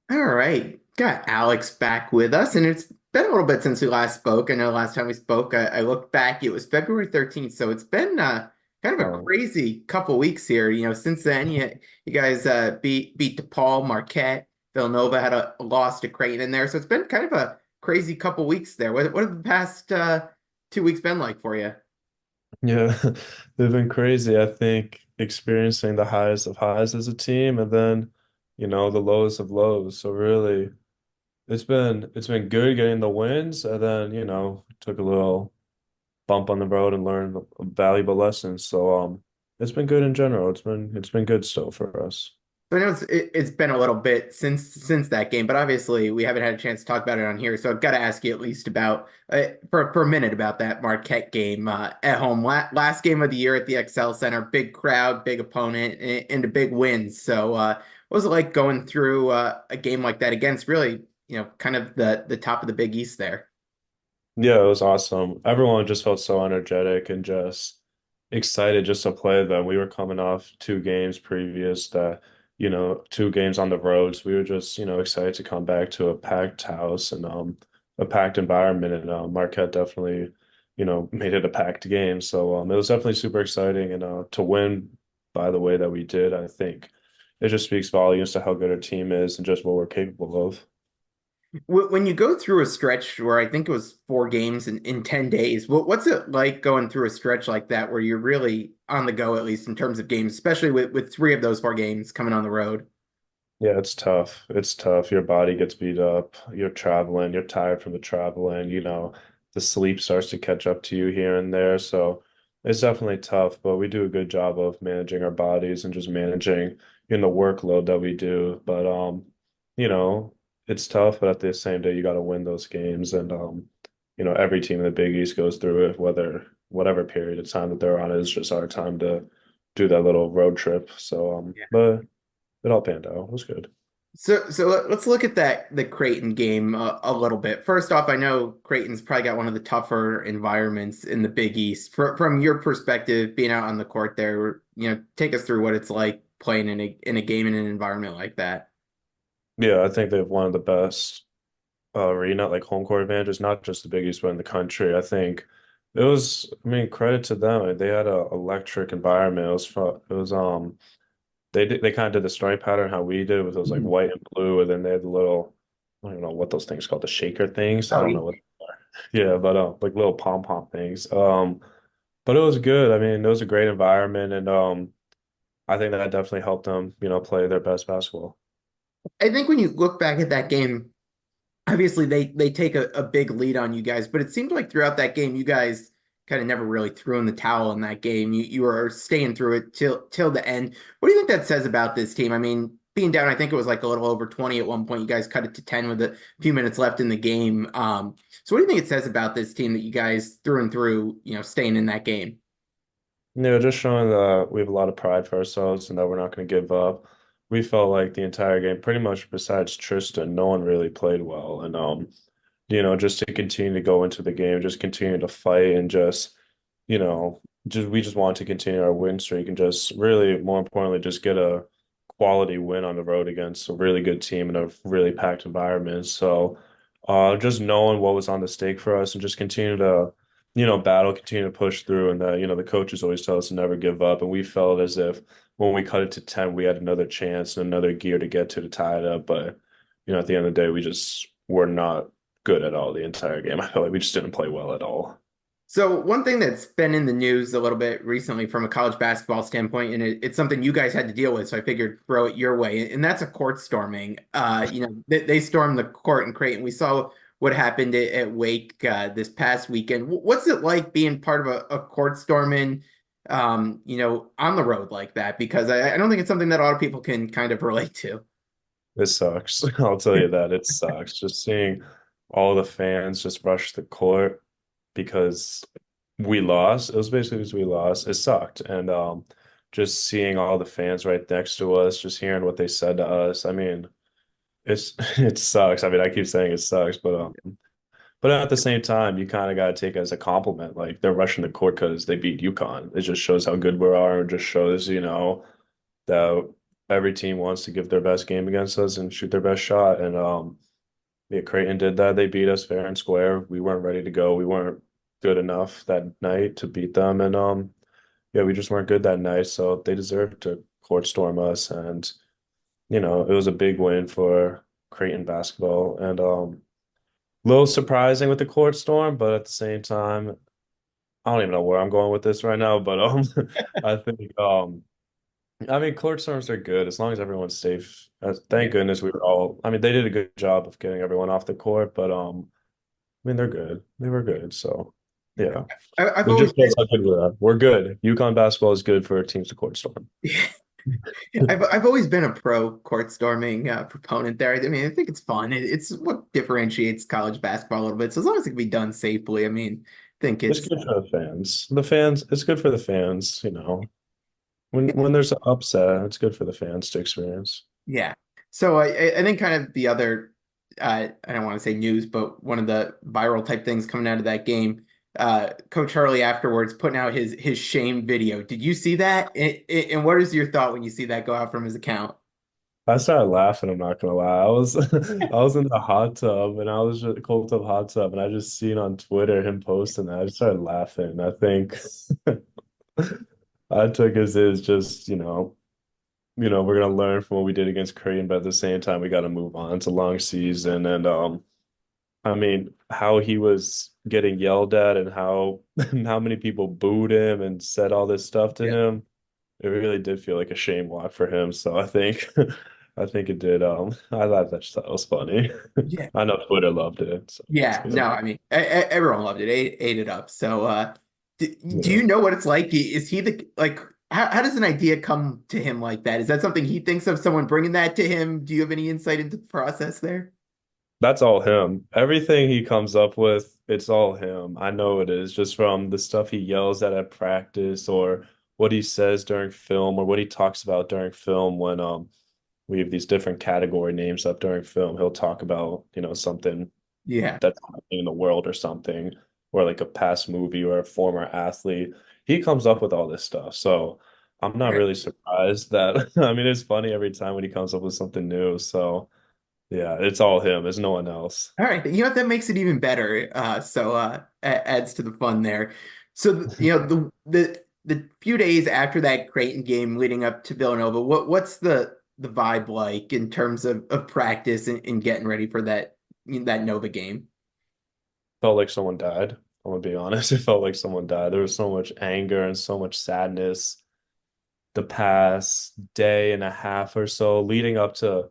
All right, got Alex back with us, and it's been a little bit since we last spoke. I know last time we spoke, I looked back, it was February 13th, so it's been kind of a Oh, crazy couple weeks here. Since then, you guys beat DePaul, Marquette, Villanova had a loss to Creighton in there, so it's been kind of a crazy couple weeks there. What have the past 2 weeks been like for you? yeah, they've been crazy. I think experiencing the highest of highs as a team, and then, the lowest of lows. So really, it's been good getting the wins, and then, took a little bump on the road and learned valuable lessons. So it's been good in general. It's been good still for us. So I know it's been a little bit since that game, but obviously we haven't had a chance to talk about it on here. So I've got to ask you at least about for a minute about that Marquette game at home. Last game of the year at the XL Center, big crowd, big opponent, and a big win. So what was it like going through a game like that against really, kind of the top of the Big East there? Yeah, it was awesome. Everyone just felt so energetic and just excited just to play them. We were coming off 2 games previous that, 2 games on the roads. We were just, excited to come back to a packed house and a packed environment. And Marquette definitely, made it a packed game. So it was definitely super exciting. And to win by the way that we did, I think it just speaks volumes to how good our team is and just what we're capable of. When you go through a stretch where I think it was 4 games in 10 days, what's it like going through a stretch like that where you're really on the go, at least in terms of games, especially with three of those 4 games coming on the road? Yeah, it's tough. It's tough. Your body gets beat up. You're traveling. You're tired from the traveling. The sleep starts to catch up to you here and there. So it's definitely tough, but we do a good job of managing our bodies and just managing, the workload that we do. But you know, it's tough, but at the same day, you got to win those games. And every team in the Big East goes through it, whether whatever period of time that they're on is just our time to do that little road trip. So but it all panned out. It was good. Let's look at the Creighton game a little bit. First off, I know Creighton's probably got one of the tougher environments in the Big East. From your perspective, being out on the court there, take us through what it's like playing in a game in an environment like that. Yeah, I think they have one of the best arena, like home court advantages, not just the biggest one in the country. I think I mean, credit to them. They had a electric environment. It was fun. They kind of did the strike pattern how we did with those like white and blue, and then they had the little, I don't know what those things called, the shaker things. I Oh, don't know what they are. Yeah, but like little pom things. But it was good. I mean, it was a great environment, and I think that definitely helped them, play their best basketball. I think when you look back at that game, obviously they take a big lead on you guys, but it seemed like throughout that game, you guys kind of never really threw in the towel in that game. You were staying through it till the end. What do you think that says about this team? I mean, being down, I think it was like a little over 20 at one point. You guys cut it to 10 with a few minutes left in the game. So what do you think it says about this team that you guys through and through, staying in that game? Just showing that we have a lot of pride for ourselves and that we're not going to give up. We felt like the entire game, pretty much besides Tristan, no one really played well. And just to continue to go into the game, just continue to fight and you know, we just want to continue our win streak and just really, more importantly, just get a quality win on the road against a really good team in a really packed environment. So just knowing what was on the stake for us and just continue to battle, continue to push through. And the coaches always tell us to never give up. And we felt as if when we cut it to 10, we had another chance and another gear to get to tie it up. But, at the end of the day, we just were not good at all the entire game. I felt like we just didn't play well at all. So one thing that's been in the news a little bit recently from a college basketball standpoint, and it's something you guys had to deal with, so I figured throw it your way, and that's a court storming. They stormed the court in Creighton. We saw what happened at Wake this past weekend. What's it like being part of a court storming, on the road like that? Because I don't think it's something that a lot of people can kind of relate to. It sucks. I'll tell you that it sucks. Just seeing all the fans just rush the court because we lost. It was basically because we lost. It sucked. And just seeing all the fans right next to us, just hearing what they said to us. I mean, it's it sucks. I mean, I keep saying it sucks, but at the same time, you kind of got to take it as a compliment. Like they're rushing the court because they beat UConn. It just shows how good we are. It just shows, that every team wants to give their best game against us and shoot their best shot. And yeah, Creighton did that. They beat us fair and square. We weren't ready to go. We weren't good enough that night to beat them. And yeah, we just weren't good that night. So they deserved to court storm us. And, it was a big win for Creighton basketball. And a little surprising with the court storm, but at the same time, I don't even know where I'm going with this right now, but I think I mean court storms are good as long as everyone's safe. Thank Yeah. goodness we were all I mean they did a good job of getting everyone off the court, but I mean they're good. They were good. So yeah. I've It always just been shows how good we are. We're good. UConn basketball is good for teams to court storm. I've always been a pro court storming proponent there. I mean, I think it's fun. It's what differentiates college basketball a little bit. So as long as it can be done safely, I mean, I think It's it's good for the fans. The fans, it's good for the fans. When there's an upset, it's good for the fans to experience. yeah. So I think kind of the other I don't want to say news, but one of the viral type things coming out of that game, Coach Hurley afterwards putting out his shame video. Did you see that? And what is your thought when you see that go out from his account? I started laughing, I'm not gonna lie. I was I was in the hot tub and I was just cold tub hot tub and I just seen on Twitter him posting that. I just started laughing. I think I took as just, we're gonna learn from what we did against Creighton, but at the same time we gotta move on. It's a long season and I mean how he was getting yelled at and how how many people booed him and said all this stuff to Yeah. him. It really did feel like a shame walk for him. So I think I think it did. I thought that was funny. Yeah. I know Twitter loved it. So it's Yeah, good. no, I mean, everyone loved it, ate it up. So, do Yeah. you know what it's like? Is he the like? How does an idea come to him like that? Is that something he thinks of? Someone bringing that to him? Do you have any insight into the process there? That's all him. Everything he comes up with, it's all him. I know it is just from the stuff he yells at practice or what he says during film or what he talks about during film when we have these different category names up during film. He'll talk about, something Yeah, that's happening in the world or something, or like a past movie or a former athlete. He comes up with all this stuff. So I'm not all right, really surprised that, I mean, it's funny every time when he comes up with something new. So yeah, it's all him. There's no one else. all right. You know what? That makes it even better. So adds to the fun there. So you know the few days after that Creighton game leading up to Villanova, what's the vibe like in terms of practice and getting ready for that Nova game? Felt like someone died. I'm gonna be honest. It felt like someone died. There was so much anger and so much sadness the past day and a half or so leading up to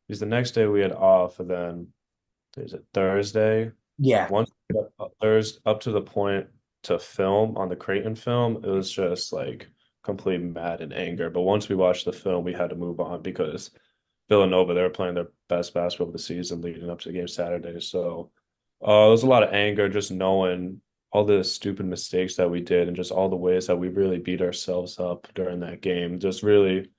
because the next day we had off and then there's a Thursday. Yeah. Once Thursday up to the point to film on the Creighton film, it was just like complete mad and anger. But once we watched the film, we had to move on because Villanova, they were playing their best basketball of the season leading up to the game Saturday. So there was a lot of anger just knowing all the stupid mistakes that we did and just all the ways that we really beat ourselves up during that game. Just really,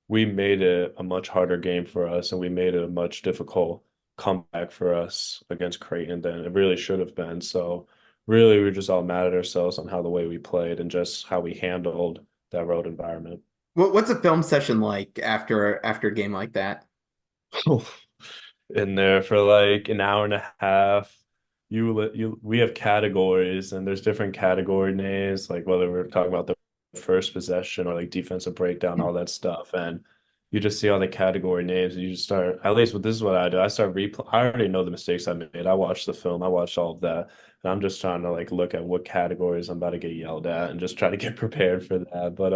we made it a much harder game for us and we made it a much difficult comeback for us against Creighton than it really should have been. So really, we were just all mad at ourselves on how the way we played and just how we handled that road environment. What's a film session like after a game like that? In there for like an hour and a half. We have categories and there's different category names, like whether we're talking about the first possession or like defensive breakdown, all that stuff. And you just see all the category names and you just start, at least this is what I do. I start replay. I already know the mistakes I made. I watched the film, I watched all of that. And I'm just trying to like look at what categories I'm about to get yelled at and just try to get prepared for that. But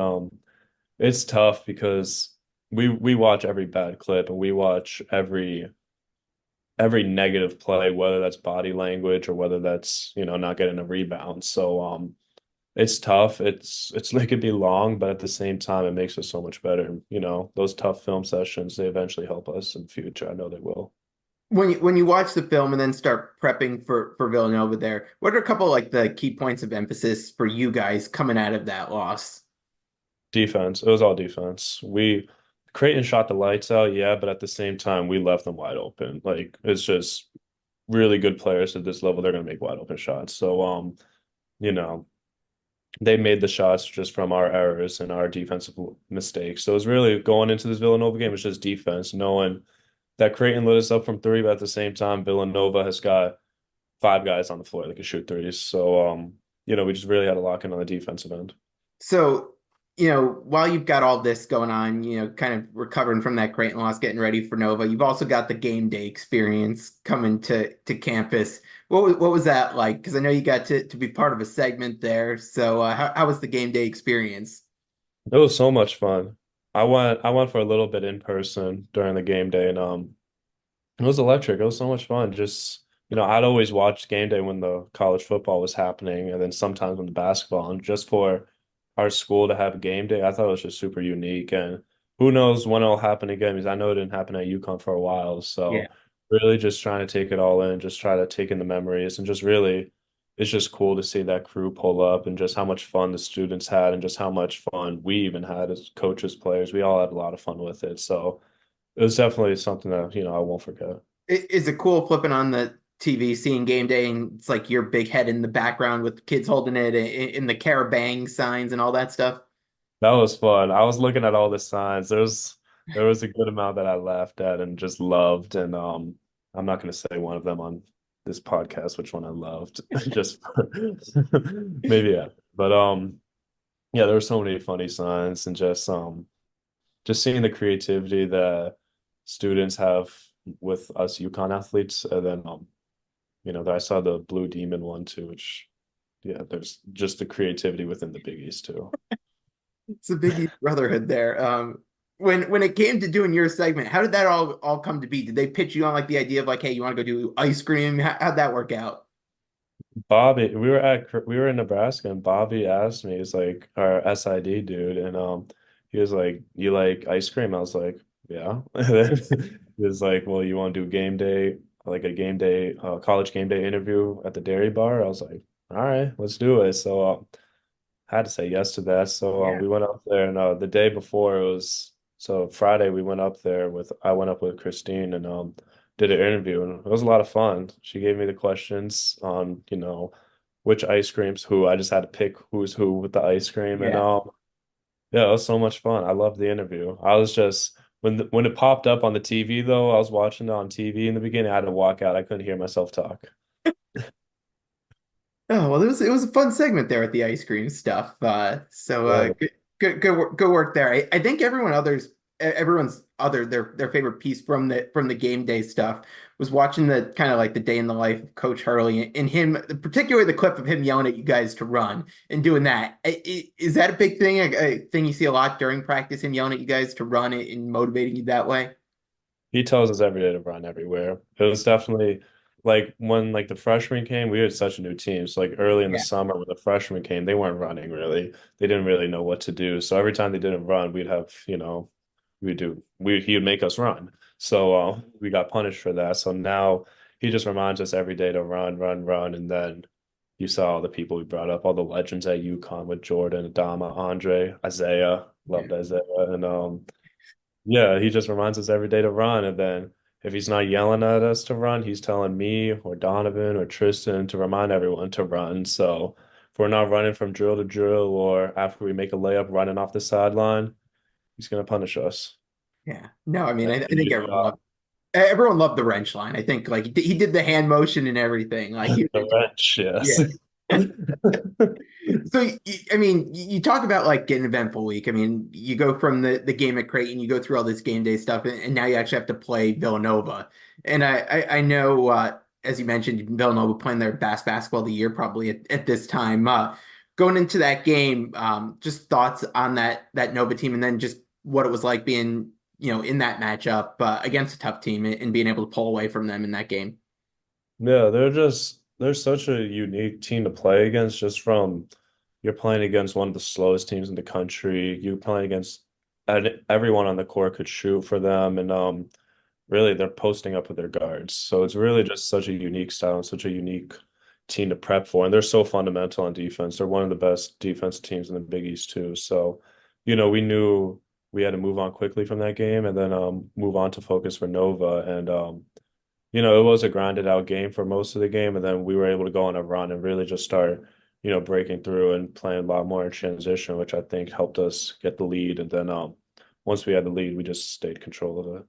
it's tough because we watch every bad clip and we watch every negative play, whether that's body language or whether that's, not getting a rebound. So it's tough. It could be long, but at the same time, it makes us so much better. Those tough film sessions, they eventually help us in the future. I know they will. When you watch the film and then start prepping for Villanova there, what are a couple like the key points of emphasis for you guys coming out of that loss? Defense. It was all defense. Creighton shot the lights out, yeah, but at the same time, we left them wide open. Like it's just really good players at this level, they're gonna make wide open shots. So you know, they made the shots just from our errors and our defensive mistakes. So it was really going into this Villanova game, it's just defense, knowing that Creighton lit us up from three, but at the same time, Villanova has got five guys on the floor that can shoot threes. So we just really had to lock in on the defensive end. So, while you've got all this going on, kind of recovering from that Creighton loss, getting ready for Nova, you've also got the game day experience coming to campus. What was that like? Because I know you got to be part of a segment there. So, how was the game day experience? It was so much fun. I went for a little bit in person during the game day, and it was electric. It was so much fun. Just, I'd always watch game day when the college football was happening, and then sometimes when the basketball. And just for our school to have game day, I thought it was just super unique. And who knows when it'll happen again, because I know it didn't happen at UConn for a while. Yeah. So really just trying to take it all in, just try to take in the memories, and just really, it's just cool to see that crew pull up and just how much fun the students had and just how much fun we even had as coaches, players. We all had a lot of fun with it. So it was definitely something that, I won't forget. Is it cool flipping on the TV, seeing game day, and it's like your big head in the background with kids holding it in the Karabang signs and all that stuff? That was fun. I was looking at all the signs. There was a good amount that I laughed at and just loved. And I'm not gonna say one of them on this podcast, which one I loved. Just maybe yeah. But yeah, there were so many funny signs and just seeing the creativity that students have with us UConn athletes. And then I saw the Blue Demon one too, which yeah, there's just the creativity within the Big East too. It's a big brotherhood there. When it came to doing your segment, how did that all come to be? Did they pitch you on like the idea of like, hey, you want to go do ice cream? How'd that work out? Bobby, we were in Nebraska and Bobby asked me, he's like our SID dude, and he was like, "You like ice cream?" I was like, "Yeah." And then he was like, "Well, you want to do game day, like a game day, college game day interview at the dairy bar?" I was like, "All right, let's do it." So I had to say yes to that. So Yeah. we went up there, and the day before it was so Friday we went up there with I went up with Christine and did an interview, and it was a lot of fun. She gave me the questions on which ice creams who. I just had to pick who's who with the ice cream, and Yeah. yeah, it was so much fun. I loved the interview. I was just when it popped up on the TV though, I was watching it on TV in the beginning. I had to walk out. I couldn't hear myself talk. Oh, well, it was a fun segment there with the ice cream stuff. So Yeah. good work there. I think everyone's other their favorite piece from the game day stuff was watching the kind of like the day in the life of Coach Hurley and him, particularly the clip of him yelling at you guys to run and doing that. Is that a big thing? A thing you see a lot during practice, him yelling at you guys to run and motivating you that way? He tells us every day to run everywhere. It was definitely like when like the freshmen came, we had such a new team. So like early in the Yeah. summer when the freshmen came, they weren't running really. They didn't really know what to do. So every time they didn't run, we'd have, he would make us run. So we got punished for that. So now he just reminds us every day to run, run, run. And then you saw all the people we brought up, all the legends at UConn with Jordan, Adama, Andre, Isaiah, Yeah. loved Isaiah. And yeah, he just reminds us every day to run. And then if he's not yelling at us to run, he's telling me or Donovan or Tristan to remind everyone to run. So if we're not running from drill to drill or after we make a layup running off the sideline, he's going to punish us. Yeah. No, I mean, That's I a think new everyone loved the wrench line. I think like he did the hand motion and everything. Like the wrench, yes. yeah. So I mean, you talk about like getting eventful week. I mean, you go from the game at Creighton, you go through all this game day stuff, and now you actually have to play Villanova. And I know as you mentioned, Villanova playing their best basketball of the year probably at this time. Going into that game, just thoughts on that Nova team, and then just what it was like being in that matchup against a tough team and being able to pull away from them in that game. Yeah, they're such a unique team to play against just from you're playing against one of the slowest teams in the country. You're playing against and everyone on the court could shoot for them and really they're posting up with their guards. So it's really just such a unique style and such a unique team to prep for. And they're so fundamental on defense. They're one of the best defensive teams in the Big East too. So, we knew we had to move on quickly from that game and then move on to focus for Nova. And it was a grinded out game for most of the game, and then we were able to go on a run and really just start breaking through and playing a lot more in transition, which I think helped us get the lead. And then once we had the lead, we just stayed control of it.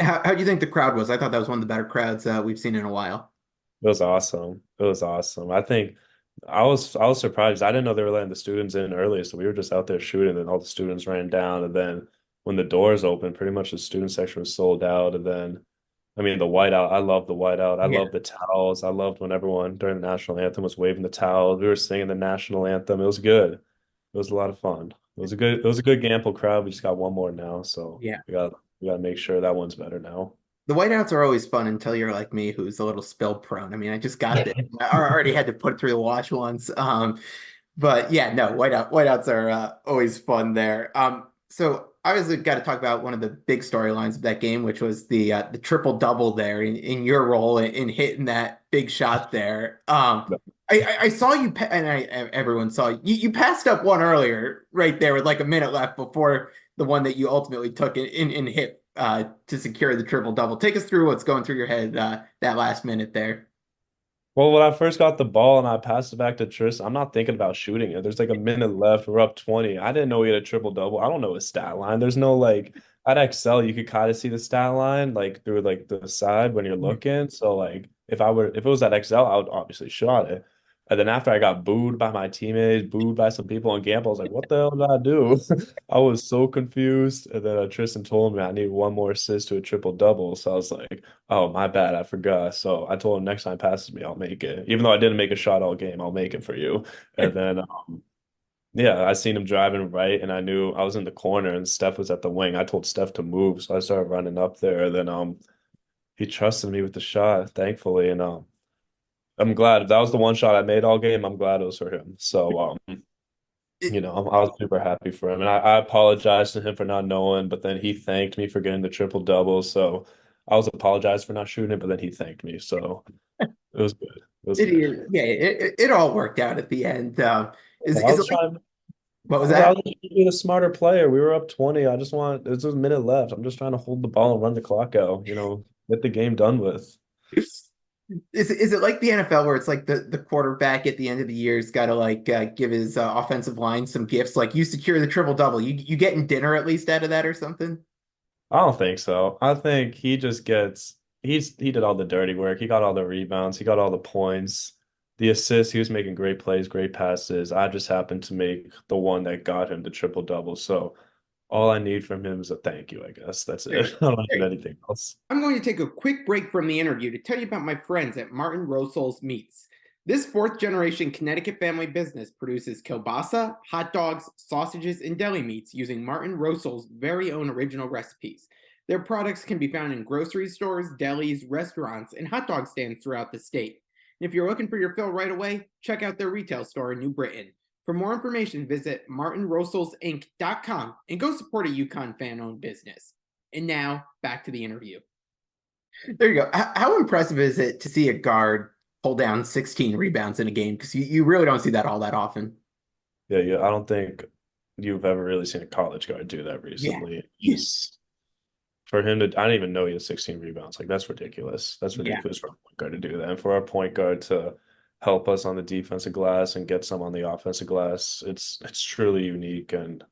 How do you think the crowd was? I thought that was one of the better crowds we've seen in a while. It was awesome. It was awesome. I think I was surprised. I didn't know they were letting the students in early, so we were just out there shooting, and all the students ran down. And then when the doors opened, pretty much the student section was sold out. And then, I mean, the whiteout. I love the whiteout. I Yeah. love the towels. I loved when everyone during the national anthem was waving the towels. We were singing the national anthem. It was good. It was a lot of fun. It was a good Gamble crowd. We just got one more now, so Yeah. we got to make sure that one's better now. The whiteouts are always fun until you're like me, who's a little spill prone. I mean, I just got it. I already had to put it through the wash once. But yeah, no, whiteouts are always fun there. So obviously got to talk about one of the big storylines of that game, which was the triple double there in your role in hitting that big shot there. I saw you and everyone saw you passed up one earlier right there with like a minute left before the one that you ultimately took in hit to secure the triple double. Take us through what's going through your head that last minute there. Well, when I first got the ball and I passed it back to Tristan, I'm not thinking about shooting it. There's like a minute left. We're up 20. I didn't know he had a triple double. I don't know his stat line. There's no like at Excel, you could kind of see the stat line like through like the side when you're looking. So like if it was at Excel, I would obviously shot it. And then after I got booed by my teammates, booed by some people on Gamble, I was like, what the hell did I do? I was so confused. And then Tristan told me I need one more assist to a triple double. So I was like, oh, my bad. I forgot. So I told him next time passes me, I'll make it. Even though I didn't make a shot all game, I'll make it for you. And then, yeah, I seen him driving right, and I knew I was in the corner, and Steph was at the wing. I told Steph to move, so I started running up there. Then, he trusted me with the shot, thankfully, and I'm glad that was the one shot I made all game. I'm glad it was for him. So, I was super happy for him, and I apologized to him for not knowing, but then he thanked me for getting the triple double. So I was apologized for not shooting it, but then he thanked me. So it was good. It was good. Yeah, it all worked out at the end. I Is it was like trying. what was I that? was just being a smarter player. We were up 20. There's a minute left. I'm just trying to hold the ball and run the clock out, get the game done with. Is it like the NFL where it's like the quarterback at the end of the year's got to like give his offensive line some gifts, like you secure the triple double, you getting dinner at least out of that or something? I don't think so. I think he did all the dirty work. He got all the rebounds. He got all the points. The assists, he was making great plays, great passes. I just happened to make the one that got him the triple double. So all I need from him is a thank you, I guess. That's There you it. go. I don't There need you go. anything else. I'm going to take a quick break from the interview to tell you about my friends at Martin Rosol's Meats. This fourth generation Connecticut family business produces kielbasa, hot dogs, sausages, and deli meats using Martin Rosol's very own original recipes. Their products can be found in grocery stores, delis, restaurants, and hot dog stands throughout the state. And if you're looking for your fill right away, check out their retail store in New Britain. For more information, visit martinroselsinc.com and go support a UConn fan owned business. And now, back to the interview. There you go. How impressive is it to see a guard pull down 16 rebounds in a game? Because you really don't see that all that often. Yeah, yeah. I don't think you've ever really seen a college guard do that Yeah. recently. Yeah. Just for him to, I didn't even know he had 16 rebounds. Like that's ridiculous. That's Yeah. ridiculous for a point guard to do that. And for our point guard to help us on the defensive glass and get some on the offensive glass, it's truly unique. And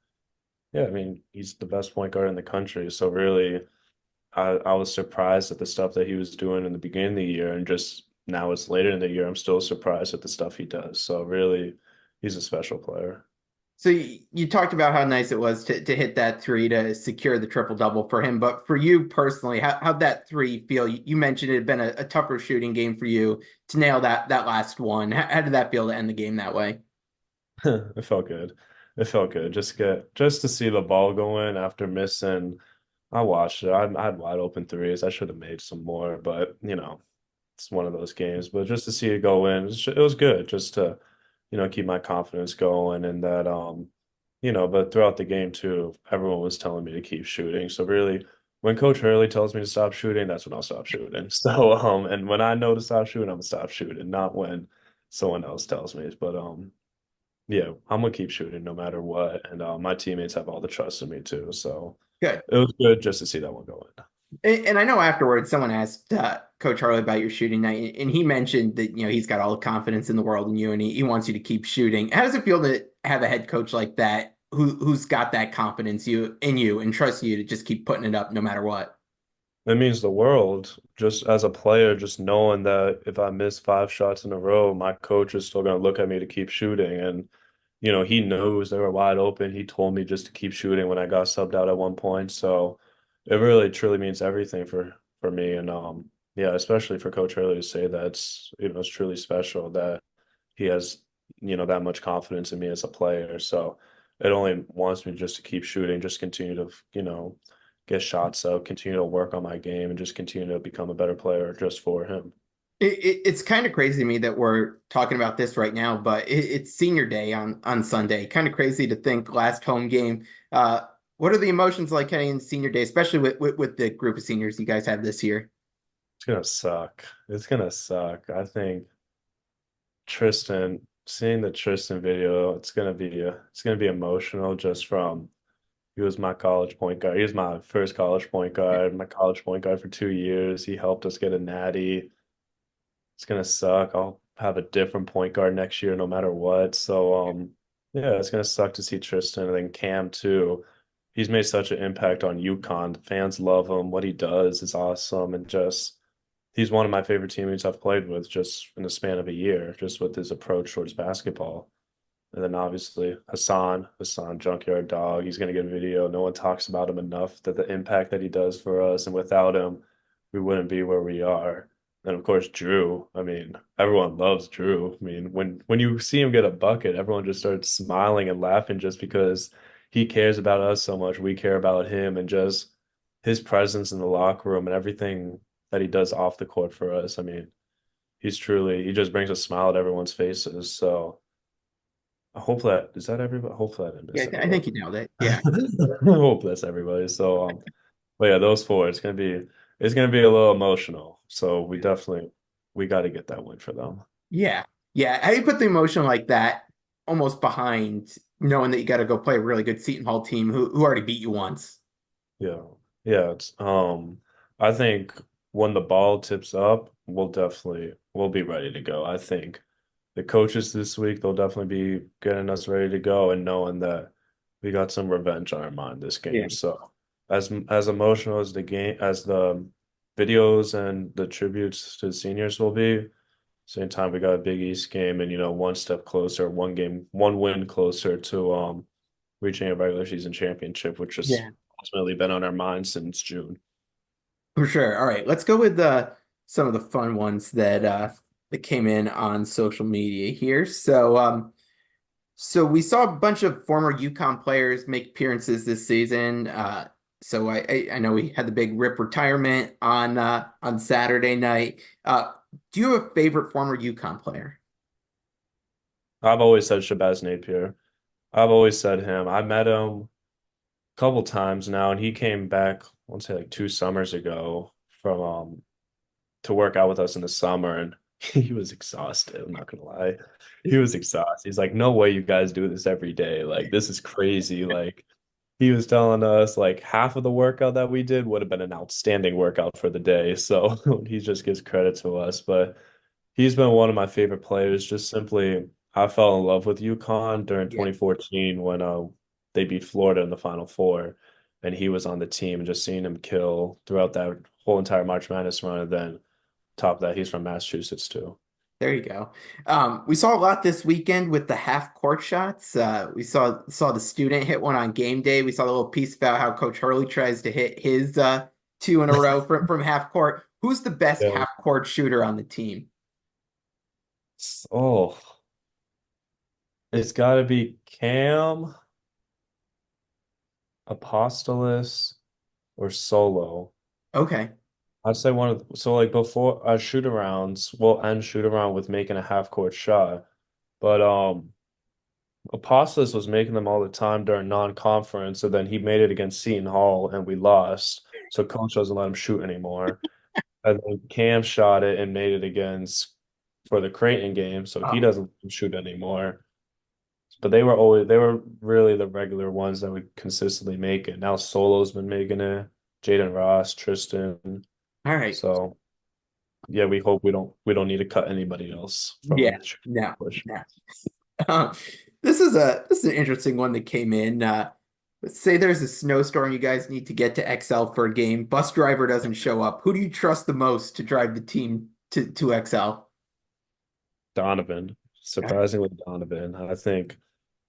yeah, I mean, he's the best point guard in the country. So really, I was surprised at the stuff that he was doing in the beginning of the year, and just now it's later in the year, I'm still surprised at the stuff he does. So really, he's a special player. So you talked about how nice it was to hit that three to secure the triple double for him. But for you personally, how'd that three feel? You mentioned it had been a tougher shooting game for you to nail that last one. How did that feel to end the game that way? It felt good. It felt good. Just to see the ball go in after missing. I watched it. I had wide open threes. I should have made some more, but it's one of those games. But just to see it go in, it was good. Just to keep my confidence going, and that but throughout the game too, everyone was telling me to keep shooting. So really, when Coach Hurley tells me to stop shooting, that's when I'll stop shooting. So and when I know to stop shooting, I'm gonna stop shooting, not when someone else tells me. But yeah, I'm gonna keep shooting no matter what, and my teammates have all the trust in me too. So Good. it was good just to see that one go in. And I know afterwards someone asked Coach Harley about your shooting night, and he mentioned that he's got all the confidence in the world in you, and he wants you to keep shooting. How does it feel to have a head coach like that who's got that confidence in you and trusts you to just keep putting it up no matter what? It means the world. Just as a player, just knowing that if I miss 5 shots in a row, my coach is still going to look at me to keep shooting. And, he knows they were wide open. He told me just to keep shooting when I got subbed out at one point. So it really truly means everything for me. And yeah, especially for Coach Hurley to say that it's truly special that he has, that much confidence in me as a player. So it only wants me just to keep shooting, just continue to, get shots up, continue to work on my game, and just continue to become a better player just for him. It's kind of crazy to me that we're talking about this right now, but it's senior day on Sunday. Kind of crazy to think last home game. What are the emotions like heading into senior day, especially with the group of seniors you guys have this year? It's gonna suck. It's gonna suck. I think Tristan, seeing the Tristan video, it's gonna be emotional just from he was my college point guard. He was my first college point guard, my college point guard for 2 years. He helped us get a natty. It's gonna suck. I'll have a different point guard next year, no matter what. So, yeah, it's gonna suck to see Tristan and then Cam too. He's made such an impact on UConn. The fans love him. What he does is awesome, and just he's one of my favorite teammates I've played with just in the span of a year, just with his approach towards basketball. And then obviously Hassan, Junkyard Dog, he's gonna get a video. No one talks about him enough that the impact that he does for us, and without him, we wouldn't be where we are. And of course, Drew. I mean, everyone loves Drew. I mean, when you see him get a bucket, everyone just starts smiling and laughing just because he cares about us so much. We care about him, and just his presence in the locker room and everything that he does off the court for us. I mean, he just brings a smile to everyone's faces. So I hope that is that everybody. Hopefully, I didn't Yeah, miss I anyone. think you nailed it. Yeah. I hope that's everybody. So, but yeah, those four. It's gonna be a little emotional. So we got to get that win for them. Yeah. Yeah. How do you put the emotion like that almost behind knowing that you got to go play a really good Seton Hall team who already beat you once? Yeah, yeah. I think when the ball tips up, we'll be ready to go. I think the coaches this week they'll definitely be getting us ready to go and knowing that we got some revenge on our mind this Yeah. game. So as emotional as the game as the videos and the tributes to the seniors will be, same time we got a Big East game and one step closer, one win closer to reaching a regular season championship, which has Yeah. ultimately been on our minds since June. For sure. All right, let's go with some of the fun ones that came in on social media here. So we saw a bunch of former UConn players make appearances this season. So I know we had the big Rip retirement on Saturday night. Do you have a favorite former UConn player? I've always said Shabazz Napier. I've always said him. I met him a couple times now, and he came back, I want to say like 2 summers ago from to work out with us in the summer, and he was exhausted. I'm not gonna lie, he was exhausted. He's like, "No way, you guys do this every day. Like, this is crazy." Like, he was telling us like half of the workout that we did would have been an outstanding workout for the day. So he just gives credit to us, but he's been one of my favorite players. Just simply, I fell in love with UConn during Yeah, 2014 when they beat Florida in the Final Four, and he was on the team. And just seeing him kill throughout that whole entire March Madness run, and then top of that, he's from Massachusetts too. there you go. We saw a lot this weekend with the half court shots. We saw the student hit one on game day. We saw the little piece about how Coach Hurley tries to hit his two in a row from half court. Who's the best Yeah. half court shooter on the team? Oh, it's got to be Cam, Apostolos, or Solo. Okay. I'd say so like before our shoot arounds, we'll end shoot around with making a half court shot. But Apostolos was making them all the time during non-conference, and then he made it against Seton Hall and we lost. So coach doesn't let him shoot anymore. And then Cam shot it and made it against for the Creighton game, so he Oh, doesn't let him shoot anymore. But they were really the regular ones that would consistently make it. Now Solo's been making it. Jaden Ross, Tristan. All right. So yeah, we hope we don't need to cut anybody else Yeah. from No. push. No. Um, this is an interesting one that came in. Let's say there's a snowstorm. You guys need to get to XL for a game. Bus driver doesn't show up. Who do you trust the most to drive the team to XL? Donovan, All right. surprisingly Donovan. I think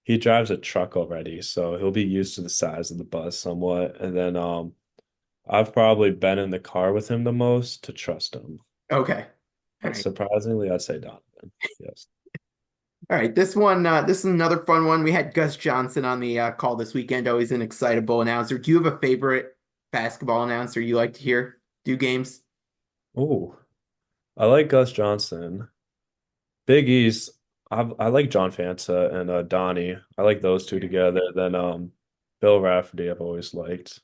he drives a truck already, so he'll be used to the size of the bus somewhat. And then I've probably been in the car with him the most to trust him. Okay. All But right. surprisingly, I'd say Donovan. Yes. All right. This is another fun one. We had Gus Johnson on the call this weekend. Always an excitable announcer. Do you have a favorite basketball announcer you like to hear do games? Oh, I like Gus Johnson. Big East, I like John Fanta and Donnie. I like those two together. Then Bill Rafferty I've always liked.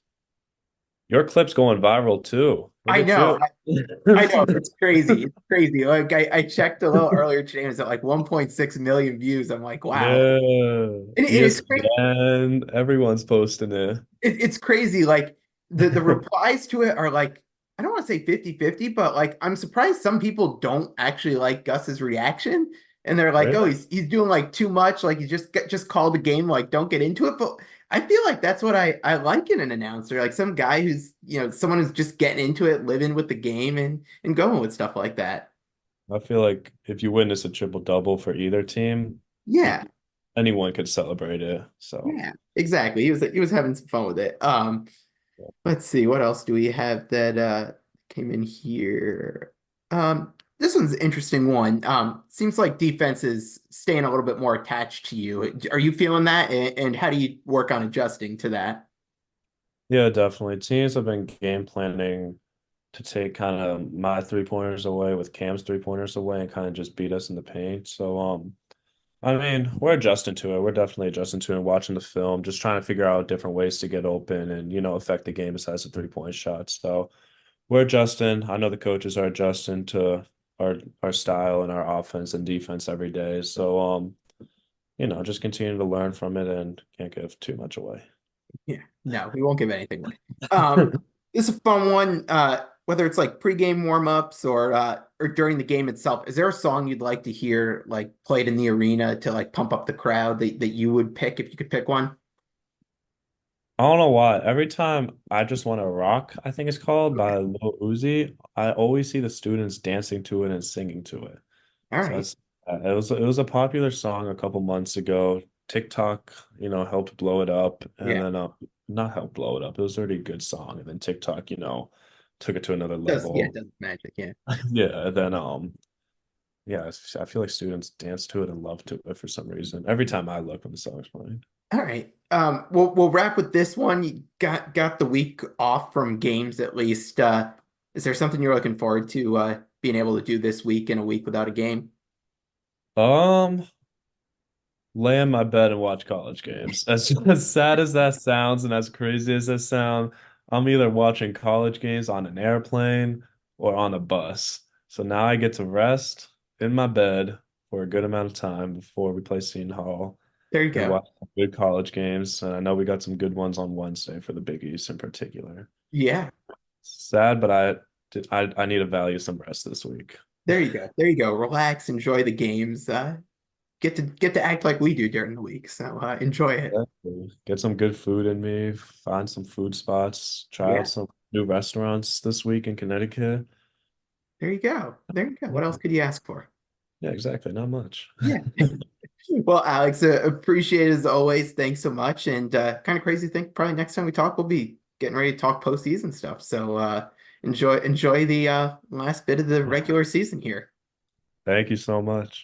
Your clip's going viral too. Look I at know. you. I know. It's crazy. It's crazy. Like I checked a little earlier today, and it's at like 1.6 million views. I'm like, wow. Yeah. And it's crazy. ESPN, everyone's posting it. It's crazy. Like the replies to it are like, I don't want to say 50-50, but like I'm surprised some people don't actually like Gus's reaction. And they're like, Right? oh, he's doing like too much. Like he just called the game, like don't get into it. But I feel like that's what I like in an announcer, like some guy who's, someone who's just getting into it, living with the game and going with stuff like that. I feel like if you witness a triple double for either team, Yeah. you, anyone could celebrate it. So Yeah, exactly. He was having some fun with it. Let's see, what else do we have that came in here? This one's an interesting one. Seems like defense is staying a little bit more attached to you. Are you feeling that? And how do you work on adjusting to that? yeah, definitely. Teams have been game planning to take kind of my 3 pointers away with Cam's 3 pointers away and kind of just beat us in the paint. So I mean, we're adjusting to it. We're definitely adjusting to it and watching the film, just trying to figure out different ways to get open and, affect the game besides the 3 point shots. So we're adjusting. I know the coaches are adjusting to our style and our offense and defense every day. So just continue to learn from it and can't give too much away. Yeah, no, we won't give anything away. This is a fun one. Whether it's like pregame warm-ups or during the game itself, is there a song you'd like to hear like played in the arena to like pump up the crowd that you would pick if you could pick one? I don't know why. Every time I just want to rock, I think it's called by Okay. Lil Uzi, I always see the students dancing to it and singing to it. All So right. that's it was a popular song a couple months ago. TikTok, helped blow it up, and Yeah. then not help blow it up. It was already a good song, and then TikTok, took it to another It level. does magic, yeah. Yeah, and then yeah, I feel like students dance to it and love to it for some reason. Every time I look when the song's playing. All right. We'll wrap with this one. You got the week off from games at least. Is there something you're looking forward to being able to do this week in a week without a game? Um, lay in my bed and watch college games. As sad as that sounds and as crazy as that sound, I'm either watching college games on an airplane or on a bus. So now I get to rest in my bed for a good amount of time before we play Seton Hall There you and go. watch some good college games. And I know we got some good ones on Wednesday for the Big East in particular. Yeah. Sad, but I need to value some rest this week. There you go. There you go. Relax, enjoy the games. Get to act like we do during the week. So enjoy it. Exactly. Get some good food in me, find some food spots, try out Yeah. some new restaurants this week in Connecticut. There you go. There you go. Yeah, What else could you ask for? yeah, exactly. Not much. Yeah. Well, Alex, appreciate it as always. Thanks so much. And kind of crazy thing. Probably next time we talk, we'll be getting ready to talk postseason stuff. So enjoy the last bit of the regular season here. Thank you so much.